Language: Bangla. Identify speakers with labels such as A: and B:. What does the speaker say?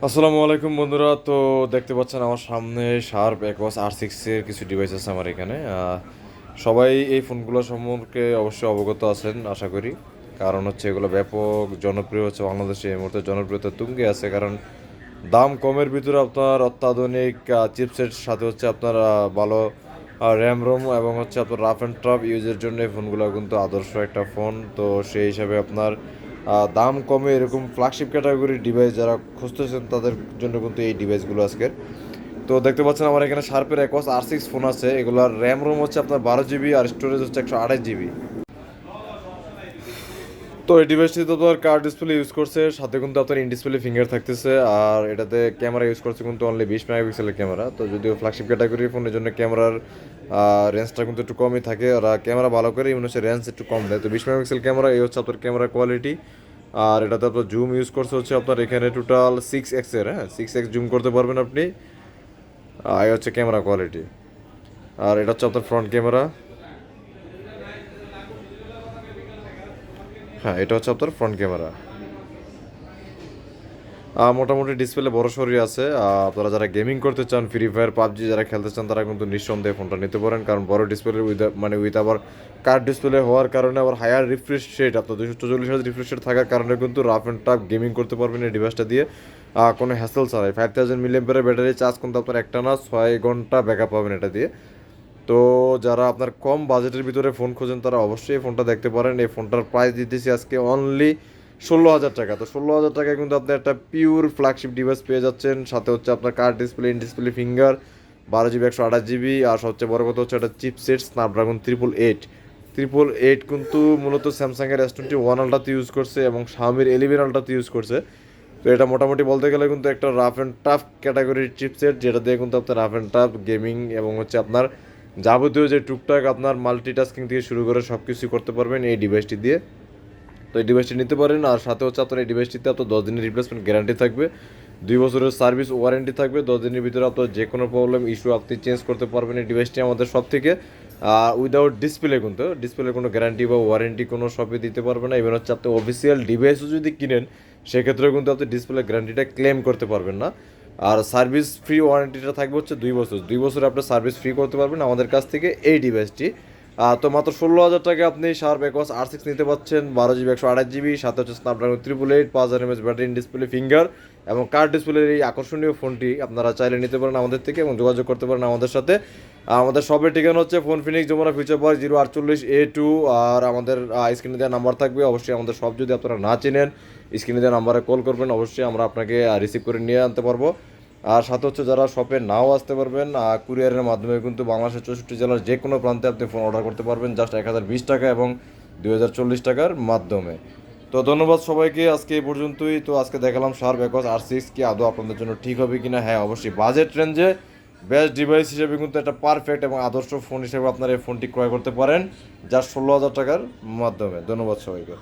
A: আসসালামু আলাইকুম বন্ধুরা। তো দেখতে পাচ্ছেন আমার সামনে শার্প একোয়াস R6 এর কিছু ডিভাইস আছে আমার এখানে। সবাই এই ফোনগুলো সম্পর্কে অবশ্যই অবগত আছেন আশা করি, কারণ হচ্ছে এগুলো ব্যাপক জনপ্রিয় হচ্ছে বাংলাদেশে এই মুহূর্তে জনপ্রিয়তা তুঙ্গে আছে। কারণ দাম কমের ভিতরে আপনার অত্যাধুনিক চিপসেট সাথে হচ্ছে আপনার ভালো র্যাম রোম এবং হচ্ছে আপনার রাফ অ্যান্ড টাফ ইউজের জন্য এই ফোনগুলো কিন্তু আদর্শ একটা ফোন। তো সেই হিসাবে আপনার দাম কমে এরকম ফ্ল্যাগশিপ ক্যাটাগরির ডিভাইস যারা খুঁজতেছেন তাদের জন্য কিন্তু এই ডিভাইসগুলো আজকের। তো দেখতে পাচ্ছেন আমার এখানে শার্পের একোয়াস R6 ফোন আছে। এগুলোর র্যাম রোম হচ্ছে আপনার 12 GB আর স্টোরেজ হচ্ছে 128 GB। তো এই ডিভাইসটি তো আপনার কার্ড ডিসপ্লে ইউজ করছে, সাথে কিন্তু আপনার ইন ডিসপ্লে ফিঙ্গার থাকতেছে। আর এটাতে ক্যামেরা ইউজ করছে কিন্তু অনলি 20 মেগাপিক্সেলের ক্যামেরা। তো যদিও ফ্ল্যাগশিপ ক্যাটাগরির ফোনের জন্য ক্যামেরার রেঞ্জটা কিন্তু একটু কমই থাকে, ওরা ক্যামেরা ভালো করে মনে হচ্ছে রেঞ্জ একটু কম দেয়। তো 20 মেগাপিক্সেল ক্যামেরা, এই হচ্ছে আপনার ক্যামেরা কোয়ালিটি। আর এটাতে আপনার জুম ইউজ করছে হচ্ছে আপনার এখানে টোটাল 6x এর, 6x জুম করতে পারবেন আপনি। এই হচ্ছে ক্যামেরা কোয়ালিটি। আর এটা হচ্ছে আপনার ফ্রন্ট ক্যামেরা। হ্যাঁ, এটা হচ্ছে আপনার ফ্রন্ট ক্যামেরা। মোটামুটি ডিসপ্লে বড় সড়ই আছে। আপনারা যারা গেমিং করতে চান, ফ্রি ফায়ার পাবজি যারা খেলতে চান, তারা কিন্তু নিঃসন্দেহে ফোনটা নিতে পারেন। কারণ বড় ডিসপ্লে উইথ আবার কার্ড ডিসপ্লে হওয়ার কারণে আবার হায়ার রিফ্রেশ রেট, আপনার 244 হাজার রিফ্রেশ রেট থাকার কারণে কিন্তু রাফ অ্যান্ড টাফ গেমিং করতে পারবেন এই ডিভাইসটা দিয়ে কোনো হ্যাসেল ছাড়াই। 5000 mAh ব্যাটারি চার্জ কিন্তু আপনার একটা না 6 ঘন্টা ব্যাকআপ পাবেন এটা দিয়ে। তো যারা আপনার কম বাজেটের ভিতরে ফোন খোঁজেন তারা অবশ্যই এই ফোনটা দেখতে পারেন। এই ফোনটার প্রাইস দিতেছি আজকে অনলি 16,000 টাকা। তো 16,000 টাকায় কিন্তু আপনি একটা পিওর ফ্ল্যাগশিপ ডিভাইস পেয়ে যাচ্ছেন। সাথে হচ্ছে আপনার card display, in display finger, 12 GB 128 GB। আর সবচেয়ে বড় কথা হচ্ছে একটা চিপসেট স্ন্যাপড্রাগন 888 কিন্তু মূলত স্যামসাংয়ের S21 আলট্রাতে ইউজ করছে এবং শাওমির 11 আলট্রাতে ইউজ করছে। তো এটা মোটামুটি বলতে গেলে কিন্তু একটা রাফ অ্যান্ড টাফ ক্যাটাগরির চিপসেট, যেটা দিয়ে কিন্তু আপনার রাফ অ্যান্ড টাফ গেমিং এবং হচ্ছে আপনার যাবতীয় যে টুকটাক আপনার মাল্টিটাস্কিং থেকে শুরু করে সব কিছুই করতে পারবেন এই ডিভাইসটি দিয়ে। তো এই ডিভাইসটি নিতে পারেন। আর সাথে হচ্ছে আপনার এই ডিভাইসটিতে আপনার 10 দিনের রিপ্লেসমেন্ট গ্যারান্টি থাকবে, 2 বছরের সার্ভিস ওয়ারেন্টি থাকবে। 10 দিনের ভিতরে আপনার যে কোনো প্রবলেম ইস্যু আপনি চেঞ্জ করতে পারবেন এই ডিভাইসটি আমাদের সব থেকে। উইদাউট ডিসপ্লে কিন্তু ডিসপ্লে কোনো গ্যারান্টি বা ওয়ারেন্টি কোনো শপে দিতে পারবে না। ইভেন হচ্ছে আপনি অফিসিয়াল ডিভাইসও যদি কিনেন সেক্ষেত্রেও কিন্তু আপনি ডিসপ্লে গ্যারান্টিটা ক্লেম করতে পারবেন না। আর সার্ভিস ফ্রি ওয়ারেন্টিটা থাকবে হচ্ছে 2 বছর। 2 বছরে আপনি সার্ভিস ফ্রি করতে পারবেন আমাদের কাছ থেকে এই ডিভাইসটি। তো মাত্র 16,000 টাকা আপনি শার্প একোয়াস R6 নিতে পাচ্ছেন, 12 GB 128 GB, সাথে হচ্ছে Snapdragon 888, 5000 mAh battery, display finger এবং কার্ড ডিসপ্লের এই আকর্ষণীয় ফোনটি আপনারা চাইলে নিতে পারেন আমাদের থেকে এবং যোগাযোগ করতে পারেন আমাদের সাথে। আমাদের সবের ঠিকানা হচ্ছে ফোন Phoenix Jamuna Future Park 048A2। আর আমাদের স্ক্রিনে দেওয়া নাম্বার থাকবে। অবশ্যই আমাদের সব যদি আপনারা না চেনেন, স্ক্রিনে দেওয়া নাম্বারে কল করবেন, অবশ্যই আমরা আপনাকে রিসিভ করে নিয়ে আনতে পারবো। আর সাথে হচ্ছে যারা শপে নাও আসতে পারবেন, কুরিয়ারের মাধ্যমে কিন্তু বাংলাদেশের 64 জেলার যে কোনো প্রান্তে আপনি ফোন অর্ডার করতে পারবেন জাস্ট 1020 টাকা এবং 2040 টাকার মাধ্যমে। তো ধন্যবাদ সবাইকে, আজকে এই পর্যন্তই। তো আজকে দেখালাম শার্প একোয়াস R6 কি আদৌ আপনাদের জন্য ঠিক হবে কিনা। হ্যাঁ, অবশ্যই বাজেট রেঞ্জে বেস্ট ডিভাইস হিসেবে কিন্তু একটা পারফেক্ট এবং আদর্শ ফোন হিসেবে আপনারা এই ফোনটি ক্রয় করতে পারেন জাস্ট 16,000 টাকার মাধ্যমে। ধন্যবাদ সবাইকে।